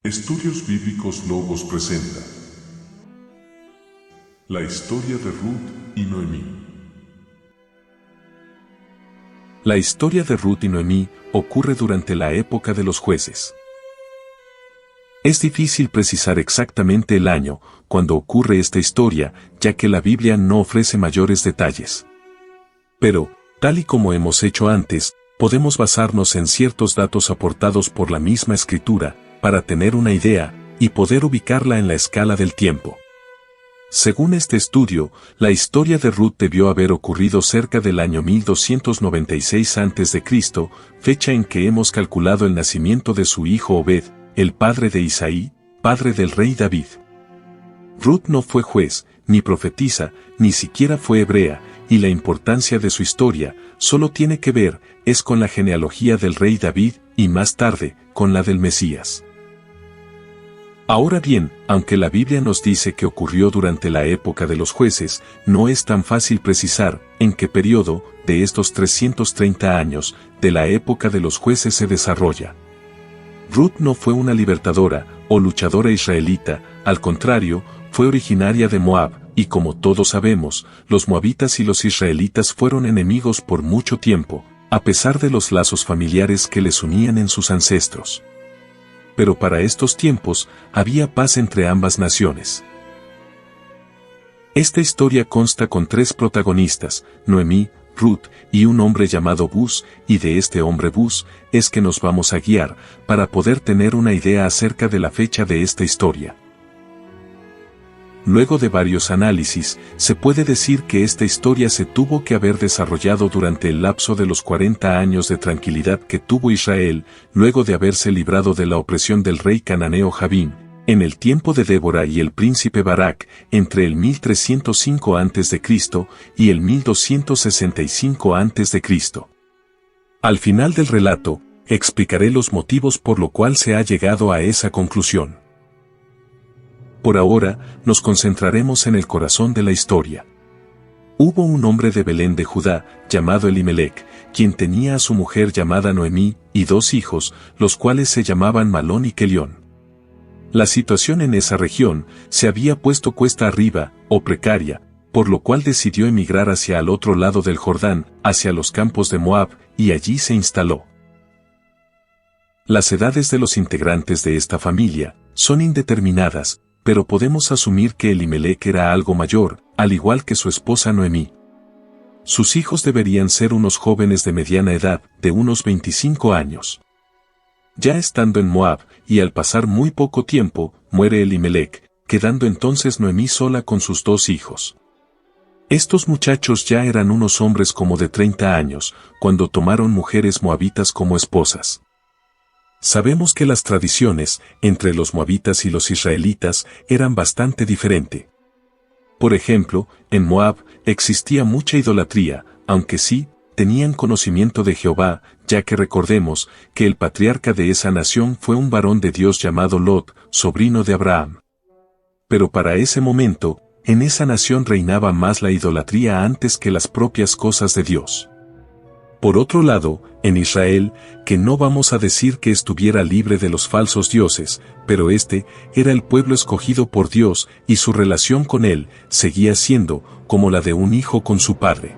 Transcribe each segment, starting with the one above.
Estudios Bíblicos Logos presenta la historia de Ruth y Noemí. La historia de Ruth y Noemí ocurre durante la época de los jueces. Es difícil precisar exactamente el año cuando ocurre esta historia, ya que la Biblia no ofrece mayores detalles. Pero, tal y como hemos hecho antes, podemos basarnos en ciertos datos aportados por la misma Escritura, para tener una idea y poder ubicarla en la escala del tiempo. Según este estudio, la historia de Ruth debió haber ocurrido cerca del año 1296 a.C., fecha en que hemos calculado el nacimiento de su hijo Obed, el padre de Isaí, padre del rey David. Ruth no fue juez, ni profetisa, ni siquiera fue hebrea, y la importancia de su historia solo tiene que ver es con la genealogía del rey David y más tarde, con la del Mesías. Ahora bien, aunque la Biblia nos dice que ocurrió durante la época de los jueces, no es tan fácil precisar en qué periodo de estos 330 años de la época de los jueces se desarrolla. Ruth no fue una libertadora o luchadora israelita, al contrario, fue originaria de Moab, y como todos sabemos, los moabitas y los israelitas fueron enemigos por mucho tiempo, a pesar de los lazos familiares que les unían en sus ancestros. Pero para estos tiempos había paz entre ambas naciones. Esta historia consta con tres protagonistas, Noemí, Ruth y un hombre llamado Buz, y de este hombre Buz es que nos vamos a guiar para poder tener una idea acerca de la fecha de esta historia. Luego de varios análisis, se puede decir que esta historia se tuvo que haber desarrollado durante el lapso de los 40 años de tranquilidad que tuvo Israel, luego de haberse librado de la opresión del rey cananeo Jabín, en el tiempo de Débora y el príncipe Barak, entre el 1305 a.C. y el 1265 a.C. Al final del relato, explicaré los motivos por lo cual se ha llegado a esa conclusión. Por ahora, nos concentraremos en el corazón de la historia. Hubo un hombre de Belén de Judá, llamado Elimelec, quien tenía a su mujer llamada Noemí, y dos hijos, los cuales se llamaban Malón y Kelión. La situación en esa región se había puesto cuesta arriba, o precaria, por lo cual decidió emigrar hacia el otro lado del Jordán, hacia los campos de Moab, y allí se instaló. Las edades de los integrantes de esta familia son indeterminadas, pero podemos asumir que Elimelec era algo mayor, al igual que su esposa Noemí. Sus hijos deberían ser unos jóvenes de mediana edad, de unos 25 años. Ya estando en Moab, y al pasar muy poco tiempo, muere Elimelec, quedando entonces Noemí sola con sus dos hijos. Estos muchachos ya eran unos hombres como de 30 años, cuando tomaron mujeres moabitas como esposas. Sabemos que las tradiciones entre los moabitas y los israelitas eran bastante diferentes. Por ejemplo, en Moab existía mucha idolatría, aunque sí, tenían conocimiento de Jehová, ya que recordemos que el patriarca de esa nación fue un varón de Dios llamado Lot, sobrino de Abraham. Pero para ese momento, en esa nación reinaba más la idolatría antes que las propias cosas de Dios. Por otro lado, en Israel, que no vamos a decir que estuviera libre de los falsos dioses, pero este era el pueblo escogido por Dios y su relación con él seguía siendo como la de un hijo con su padre.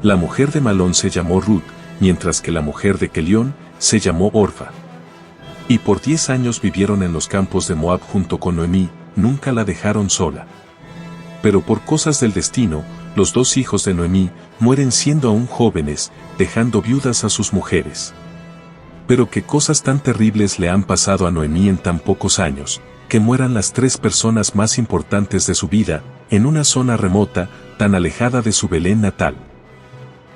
La mujer de Malón se llamó Ruth, mientras que la mujer de Kelión se llamó Orfa. Y por 10 años vivieron en los campos de Moab junto con Noemí, nunca la dejaron sola. Pero por cosas del destino, los dos hijos de Noemí mueren siendo aún jóvenes, dejando viudas a sus mujeres. Pero qué cosas tan terribles le han pasado a Noemí en tan pocos años, que mueran las tres personas más importantes de su vida, en una zona remota, tan alejada de su Belén natal.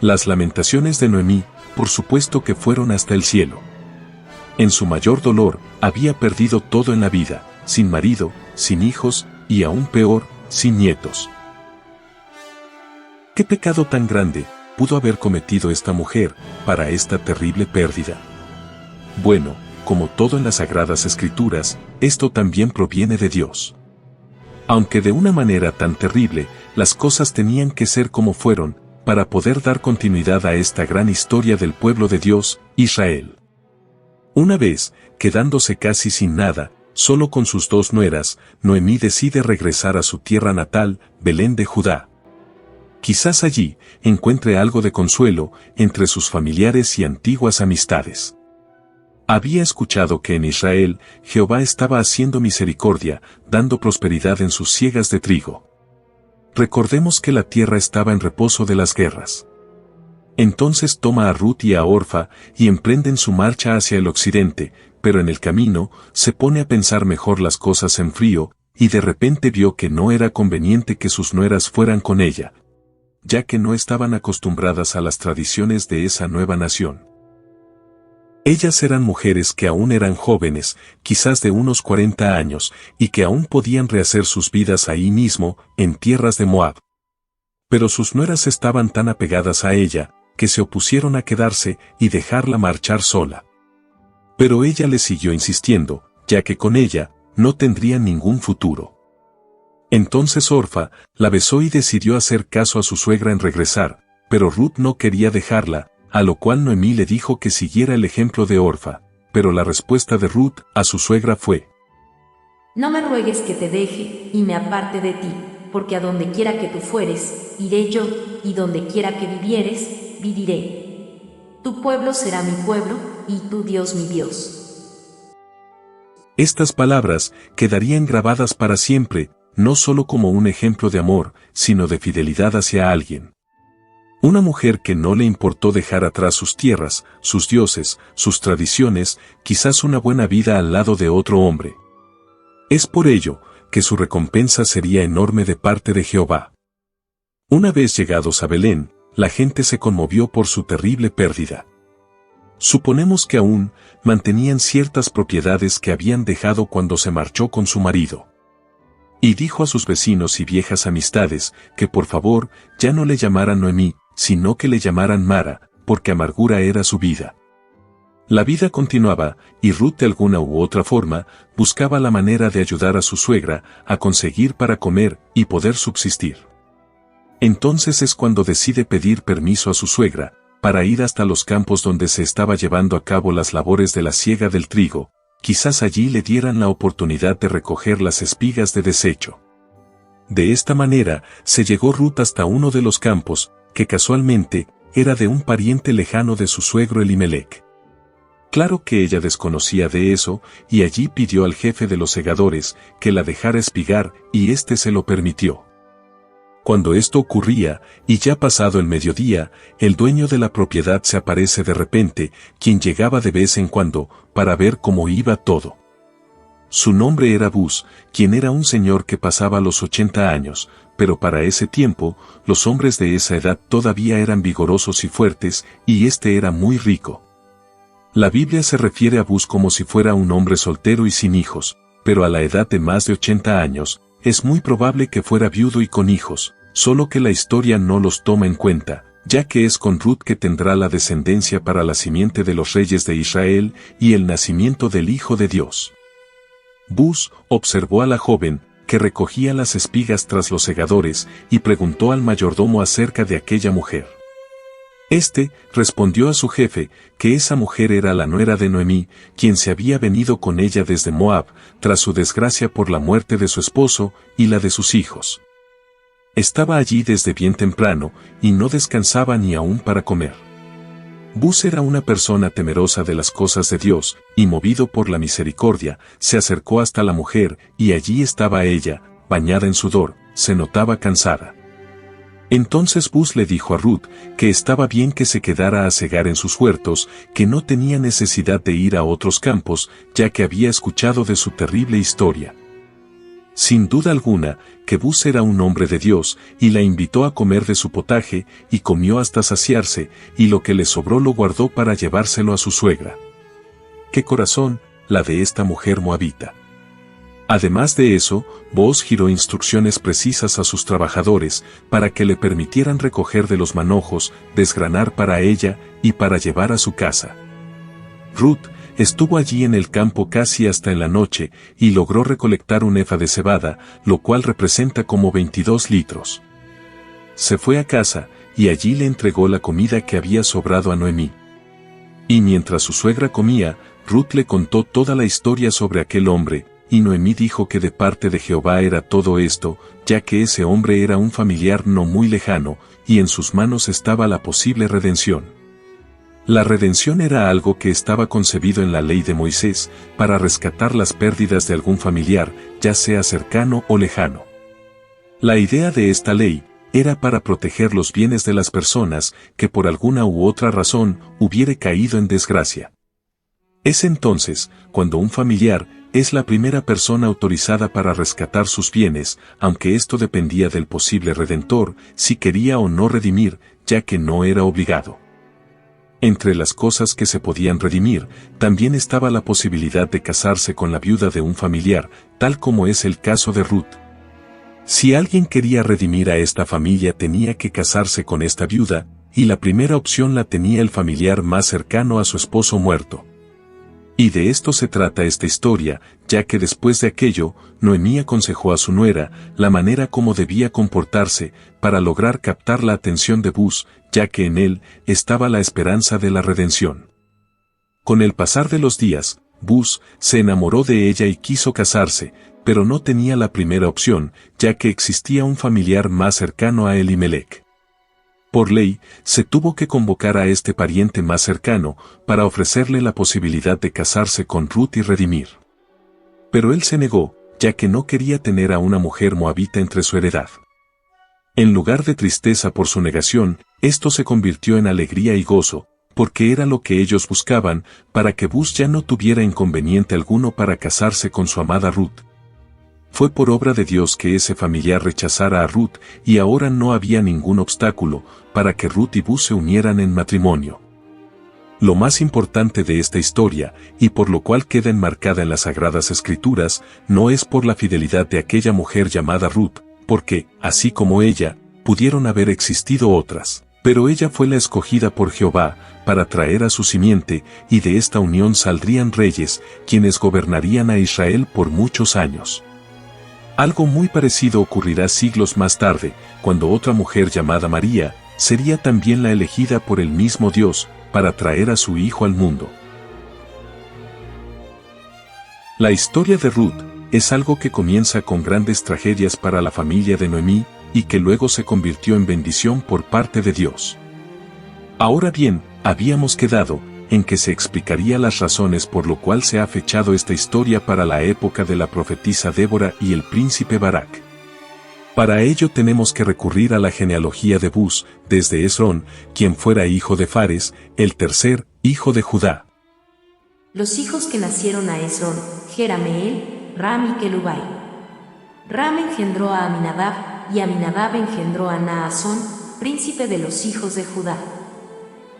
Las lamentaciones de Noemí, por supuesto que fueron hasta el cielo. En su mayor dolor, había perdido todo en la vida, sin marido, sin hijos, y aún peor, sin nietos. ¿Qué pecado tan grande pudo haber cometido esta mujer para esta terrible pérdida? Bueno, como todo en las Sagradas Escrituras, esto también proviene de Dios. Aunque de una manera tan terrible, las cosas tenían que ser como fueron, para poder dar continuidad a esta gran historia del pueblo de Dios, Israel. Una vez, quedándose casi sin nada, solo con sus dos nueras, Noemí decide regresar a su tierra natal, Belén de Judá. Quizás allí encuentre algo de consuelo entre sus familiares y antiguas amistades. Había escuchado que en Israel Jehová estaba haciendo misericordia, dando prosperidad en sus siegas de trigo. Recordemos que la tierra estaba en reposo de las guerras. Entonces toma a Ruth y a Orfa y emprenden su marcha hacia el occidente, pero en el camino se pone a pensar mejor las cosas en frío, y de repente vio que no era conveniente que sus nueras fueran con ella, ya que no estaban acostumbradas a las tradiciones de esa nueva nación. Ellas eran mujeres que aún eran jóvenes, quizás de unos 40 años, y que aún podían rehacer sus vidas ahí mismo, en tierras de Moab. Pero sus nueras estaban tan apegadas a ella, que se opusieron a quedarse y dejarla marchar sola. Pero ella le siguió insistiendo, ya que con ella no tendría ningún futuro. Entonces Orfa la besó y decidió hacer caso a su suegra en regresar, pero Ruth no quería dejarla, a lo cual Noemí le dijo que siguiera el ejemplo de Orfa, pero la respuesta de Ruth a su suegra fue: No me ruegues que te deje y me aparte de ti, porque a donde quiera que tú fueres, iré yo, y donde quiera que vivieres, viviré. Tu pueblo será mi pueblo, y tu Dios mi Dios. Estas palabras quedarían grabadas para siempre, no solo como un ejemplo de amor, sino de fidelidad hacia alguien. Una mujer que no le importó dejar atrás sus tierras, sus dioses, sus tradiciones, quizás una buena vida al lado de otro hombre. Es por ello que su recompensa sería enorme de parte de Jehová. Una vez llegados a Belén, la gente se conmovió por su terrible pérdida. Suponemos que aún mantenían ciertas propiedades que habían dejado cuando se marchó con su marido. Y dijo a sus vecinos y viejas amistades que por favor ya no le llamaran Noemí, sino que le llamaran Mara, porque amargura era su vida. La vida continuaba, y Ruth de alguna u otra forma buscaba la manera de ayudar a su suegra a conseguir para comer y poder subsistir. Entonces es cuando decide pedir permiso a su suegra, para ir hasta los campos donde se estaba llevando a cabo las labores de la siega del trigo, quizás allí le dieran la oportunidad de recoger las espigas de desecho. De esta manera se llegó Ruth hasta uno de los campos, que casualmente era de un pariente lejano de su suegro Elimelec. Claro que ella desconocía de eso, y allí pidió al jefe de los segadores que la dejara espigar, y éste se lo permitió. Cuando esto ocurría, y ya pasado el mediodía, el dueño de la propiedad se aparece de repente, quien llegaba de vez en cuando, para ver cómo iba todo. Su nombre era Buz, quien era un señor que pasaba los 80 años, pero para ese tiempo, los hombres de esa edad todavía eran vigorosos y fuertes, y este era muy rico. La Biblia se refiere a Buz como si fuera un hombre soltero y sin hijos, pero a la edad de más de 80 años, es muy probable que fuera viudo y con hijos, solo que la historia no los toma en cuenta, ya que es con Ruth que tendrá la descendencia para la simiente de los reyes de Israel y el nacimiento del Hijo de Dios. Buz observó a la joven, que recogía las espigas tras los segadores, y preguntó al mayordomo acerca de aquella mujer. Este respondió a su jefe que esa mujer era la nuera de Noemí, quien se había venido con ella desde Moab, tras su desgracia por la muerte de su esposo y la de sus hijos. Estaba allí desde bien temprano, y no descansaba ni aún para comer. Buz era una persona temerosa de las cosas de Dios, y movido por la misericordia, se acercó hasta la mujer, y allí estaba ella, bañada en sudor, se notaba cansada. Entonces Buz le dijo a Ruth que estaba bien que se quedara a segar en sus huertos, que no tenía necesidad de ir a otros campos, ya que había escuchado de su terrible historia. Sin duda alguna, que Buz era un hombre de Dios, y la invitó a comer de su potaje, y comió hasta saciarse, y lo que le sobró lo guardó para llevárselo a su suegra. ¡Qué corazón, la de esta mujer moabita! Además de eso, Booz giró instrucciones precisas a sus trabajadores, para que le permitieran recoger de los manojos, desgranar para ella, y para llevar a su casa. Ruth estuvo allí en el campo casi hasta en la noche, y logró recolectar un efa de cebada, lo cual representa como 22 litros. Se fue a casa, y allí le entregó la comida que había sobrado a Noemí. Y mientras su suegra comía, Ruth le contó toda la historia sobre aquel hombre, y Noemí dijo que de parte de Jehová era todo esto, ya que ese hombre era un familiar no muy lejano, y en sus manos estaba la posible redención. La redención era algo que estaba concebido en la ley de Moisés, para rescatar las pérdidas de algún familiar, ya sea cercano o lejano. La idea de esta ley era para proteger los bienes de las personas que por alguna u otra razón hubiere caído en desgracia. Es entonces cuando un familiar es la primera persona autorizada para rescatar sus bienes, aunque esto dependía del posible redentor, si quería o no redimir, ya que no era obligado. Entre las cosas que se podían redimir, también estaba la posibilidad de casarse con la viuda de un familiar, tal como es el caso de Ruth. Si alguien quería redimir a esta familia tenía que casarse con esta viuda, y la primera opción la tenía el familiar más cercano a su esposo muerto. Y de esto se trata esta historia, ya que después de aquello, Noemí aconsejó a su nuera la manera como debía comportarse para lograr captar la atención de Buz, ya que en él estaba la esperanza de la redención. Con el pasar de los días, Buz se enamoró de ella y quiso casarse, pero no tenía la primera opción, ya que existía un familiar más cercano a Elimelec. Por ley, se tuvo que convocar a este pariente más cercano para ofrecerle la posibilidad de casarse con Ruth y redimir. Pero él se negó, ya que no quería tener a una mujer moabita entre su heredad. En lugar de tristeza por su negación, esto se convirtió en alegría y gozo, porque era lo que ellos buscaban, para que Buz ya no tuviera inconveniente alguno para casarse con su amada Ruth. Fue por obra de Dios que ese familiar rechazara a Ruth, y ahora no había ningún obstáculo para que Ruth y Buz se unieran en matrimonio. Lo más importante de esta historia, y por lo cual queda enmarcada en las Sagradas Escrituras, no es por la fidelidad de aquella mujer llamada Ruth, porque, así como ella, pudieron haber existido otras, pero ella fue la escogida por Jehová para traer a su simiente, y de esta unión saldrían reyes, quienes gobernarían a Israel por muchos años. Algo muy parecido ocurrirá siglos más tarde, cuando otra mujer llamada María sería también la elegida por el mismo Dios para traer a su hijo al mundo. La historia de Ruth es algo que comienza con grandes tragedias para la familia de Noemí y que luego se convirtió en bendición por parte de Dios. Ahora bien, habíamos quedado en que se explicaría las razones por lo cual se ha fechado esta historia para la época de la profetisa Débora y el príncipe Barak. Para ello tenemos que recurrir a la genealogía de Buz, desde Esrón, quien fuera hijo de Fares, el tercer hijo de Judá. Los hijos que nacieron a Esrón, Jerameel, Ram y Kelubai. Ram engendró a Aminadab, y Aminadab engendró a Naasón, príncipe de los hijos de Judá.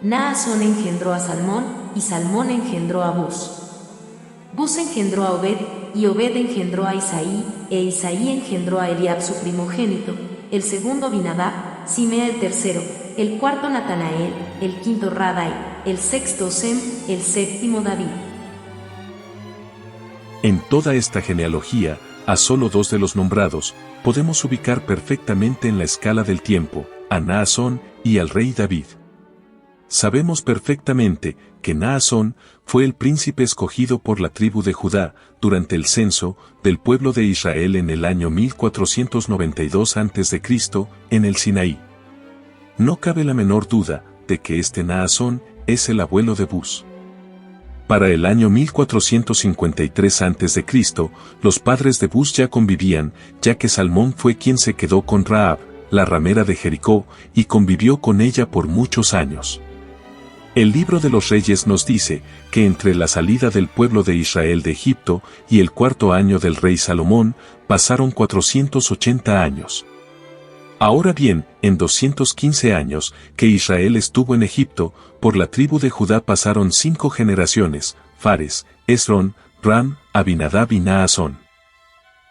Naasón engendró a Salmón, y Salmón engendró a Buz. Buz engendró a Obed, y Obed engendró a Isaí, e Isaí engendró a Eliab su primogénito, el segundo Abinadab, Simea el tercero, el cuarto Natanael, el quinto Radai, el sexto Sem, el séptimo David. En toda esta genealogía, a solo dos de los nombrados, podemos ubicar perfectamente en la escala del tiempo, a Naasón y al rey David. Sabemos perfectamente que Naasón fue el príncipe escogido por la tribu de Judá durante el censo del pueblo de Israel en el año 1492 a.C. en el Sinaí. No cabe la menor duda de que este Naasón es el abuelo de Buz. Para el año 1453 a.C., los padres de Buz ya convivían, ya que Salmón fue quien se quedó con Rahab, la ramera de Jericó, y convivió con ella por muchos años. El libro de los Reyes nos dice que entre la salida del pueblo de Israel de Egipto y el cuarto año del rey Salomón, pasaron 480 años. Ahora bien, en 215 años que Israel estuvo en Egipto, por la tribu de Judá pasaron 5 generaciones, Fares, Esrón, Ram, Abinadab y Naasón.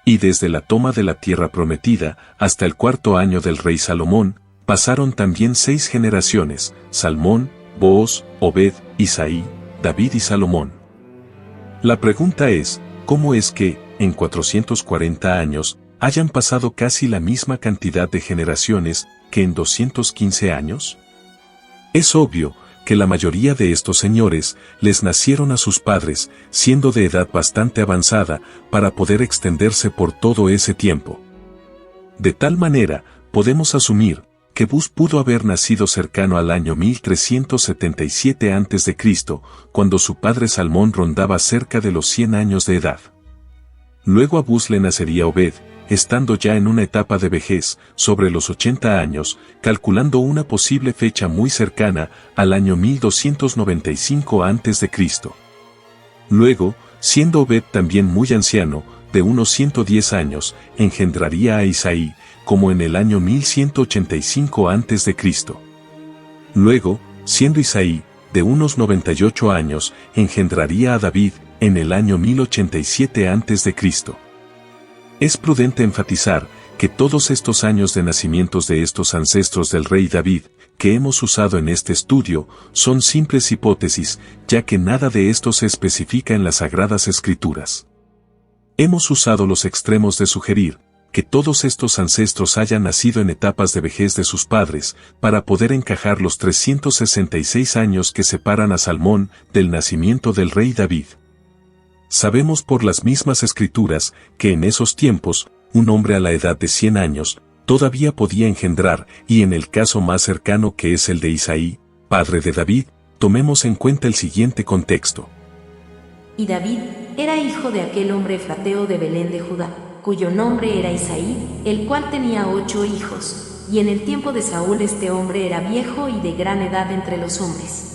Y desde la toma de la tierra prometida hasta el cuarto año del rey Salomón, pasaron también 6 generaciones, Salmón, Booz, Obed, Isaí, David y Salomón. La pregunta es, ¿cómo es que, en 440 años, hayan pasado casi la misma cantidad de generaciones que en 215 años? Es obvio, que la mayoría de estos señores les nacieron a sus padres, siendo de edad bastante avanzada, para poder extenderse por todo ese tiempo. De tal manera, podemos asumir que Bus pudo haber nacido cercano al año 1377 a.C., cuando su padre Salmón rondaba cerca de los 100 años de edad. Luego a Bus le nacería Obed, estando ya en una etapa de vejez, sobre los 80 años, calculando una posible fecha muy cercana al año 1295 a.C. Luego, siendo Obed también muy anciano, de unos 110 años, engendraría a Isaí, como en el año 1185 a.C. Luego, siendo Isaí, de unos 98 años, engendraría a David, en el año 1087 a.C. Es prudente enfatizar que todos estos años de nacimientos de estos ancestros del rey David, que hemos usado en este estudio, son simples hipótesis, ya que nada de esto se especifica en las Sagradas Escrituras. Hemos usado los extremos de sugerir que todos estos ancestros hayan nacido en etapas de vejez de sus padres, para poder encajar los 366 años que separan a Salmón del nacimiento del rey David. Sabemos por las mismas escrituras que en esos tiempos, un hombre a la edad de 100 años, todavía podía engendrar, y en el caso más cercano que es el de Isaí, padre de David, tomemos en cuenta el siguiente contexto. Y David era hijo de aquel hombre efrateo de Belén de Judá, cuyo nombre era Isaí, el cual tenía 8 hijos, y en el tiempo de Saúl este hombre era viejo y de gran edad entre los hombres.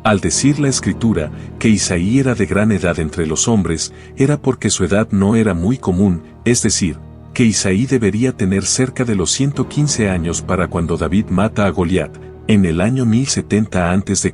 Al decir la Escritura que Isaí era de gran edad entre los hombres, era porque su edad no era muy común, es decir, que Isaí debería tener cerca de los 115 años para cuando David mata a Goliat, en el año 1070 a.C.